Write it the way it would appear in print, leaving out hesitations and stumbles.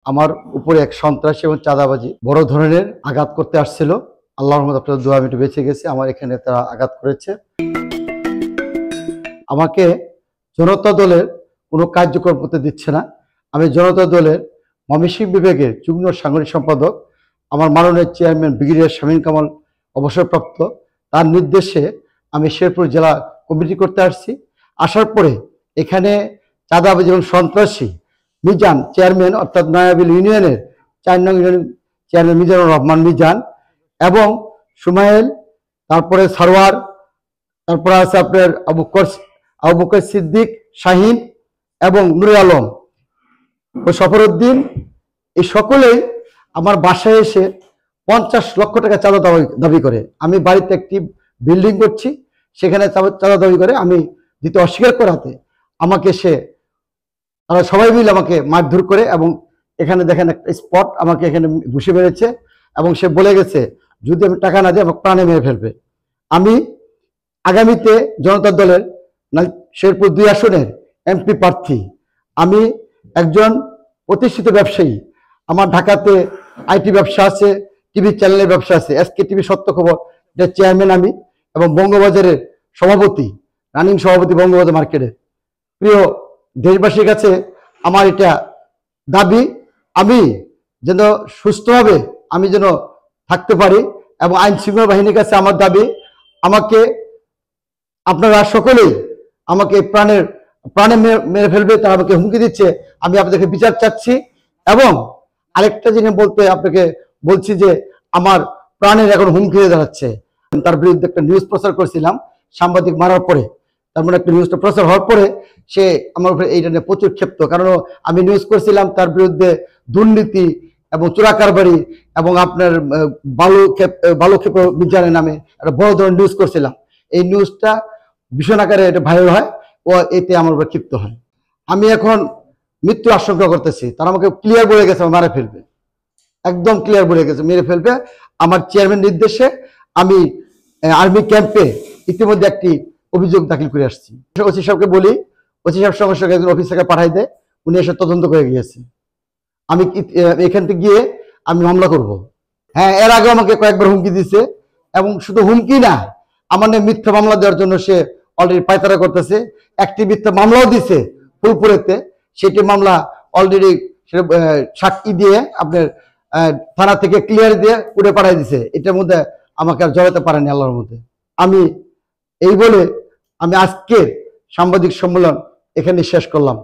আমার উপরে এক সন্ত্রাসী এবং চাঁদাবাজি বড় ধরনের আঘাত করতে আসছিল। আল্লাহর রহমতে আপনাদের দোয়া আমি একটু বেঁচে গেছি। আমার এখানে তারা আঘাত করেছে। আমাকে জনতা দলের কোনো কার্যক্রম করতে দিচ্ছে না। আমি জনতা দলের ময়মনসিংহ বিভাগের যুগ্ম সাংগঠনিক সম্পাদক, আমার মাননীয় চেয়ারম্যান ব্রিগেডিয়ার শামীম কামাল অবসরপ্রাপ্ত, তার নির্দেশে আমি শেরপুর জেলা কমিটি করতে আসছি। আসার পরে এখানে চাঁদাবাজি এবং সন্ত্রাসী মিজান চেয়ারম্যান অর্থাৎ নয়াবিল ইউনিয়নের 4 নং ইউনিয়ন চেয়ারম্যান মিজানুর রহমান মিজান এবং সুমাইল, তারপরে সারোয়ার, তারপরে আছে আপনার আবু বকর সিদ্দিক, শাহিন এবং নুরে আলম ও সফরউদ্দিন, এই সকলেই আমার বাসায় এসে 50 লক্ষ টাকা চাঁদা দাবি করে। আমি বাড়িতে একটি বিল্ডিং করছি, সেখানে চাঁদা দাবি করে। আমি দিতে অস্বীকার করাতে আমাকে তারা সবাই মিলে আমাকে মারধর করে এবং এখানে দেখেন একটা স্পট আমাকে এখানে ঘুষে মেরেছে এবং সে বলে গেছে যদি আমি টাকা না দিই আমাকে প্রাণে মেরে ফেলবে। আমি আগামীতে জনতা দলের শেরপুর 2 আসনের এমপি প্রার্থী। আমি একজন প্রতিষ্ঠিত ব্যবসায়ী। আমার ঢাকাতে আইটি ব্যবসা আছে, টিভি চ্যানেলের ব্যবসা আছে, এসকে টিভি সত্য খবর, এটার চেয়ারম্যান আমি এবং বঙ্গবাজারের সভাপতি, রানিং সভাপতি বঙ্গবাজার মার্কেটের। প্রিয় দেশবাসীর কাছে আমার এটা দাবি, আমি যেন সুস্থভাবে আমি যেন থাকতে পারি এবং আইন শৃঙ্খলা বাহিনীর কাছে আমার দাবি, আমাকে আপনারা সকলেই আমাকে প্রাণে মেরে ফেলবে, তারা আমাকে হুমকি দিচ্ছে। আমি আপনাদেরকে বিচার চাচ্ছি এবং আরেকটা জিনিস আপনাকে বলছি যে আমার প্রাণের এখন হুমকি হয়ে দাঁড়াচ্ছে। তার বিরুদ্ধে একটা নিউজ প্রচার করেছিলাম সাংবাদিক মারার পরে, তার মানে একটা নিউজটা প্রচার হওয়ার পরে সে আমার উপরে এইটা নিয়ে প্রচুর ক্ষিপ্ত, কারণ আমি নিউজ করেছিলাম তার বিরুদ্ধে দুর্নীতি এবং চোরা কারবারি এবং আপনার বালু ক্ষেপ মিজানের নামে একটা বড় ধরনের নিউজ করছিলাম। এই নিউজটা ভীষণ আকারে এটা ভাইরাল হয় ও এতে আমার উপর ক্ষিপ্ত হয়। আমি এখন মৃত্যু আশঙ্কা করতেছি। তারা আমাকে ক্লিয়ার বলে গেছে মারা ফেলবে, একদম ক্লিয়ার বলে গেছে মেরে ফেলবে। আমার চেয়ারম্যান নির্দেশে আমি আর্মি ক্যাম্পে ইতিমধ্যে একটি অভিযোগ দাখিল করে আসছি। ওসি সাহেবকে বলি, ওসি সাহেব সঙ্গে সঙ্গে একজন অফিসারকে পাঠাই দেয়, উনি এসে তদন্ত করে গিয়েছে। আমি এখান থেকে গিয়ে আমি মামলা করব। হ্যাঁ, এর আগে আমাকে কয়েকবার হুমকি দিছে এবং শুধু হুমকি না, আমার নামে মিথ্যা মামলা দেওয়ার জন্য সে অলরেডি পায়তারা করতেছে। একটি মিথ্যা মামলাও দিছে ফুলপুরেতে, সেটি মামলা অলরেডি সাক্ষী দিয়ে আপনার থানা থেকে ক্লিয়ার দিয়ে উড়ে পাঠাই দিছে। এটার মধ্যে আমাকে আর জড়াতে পারেনি আল্লাহর মধ্যে। আমি এই বলে আমি আজকের সাংবাদিক সম্মেলন এখানে শেষ করলাম।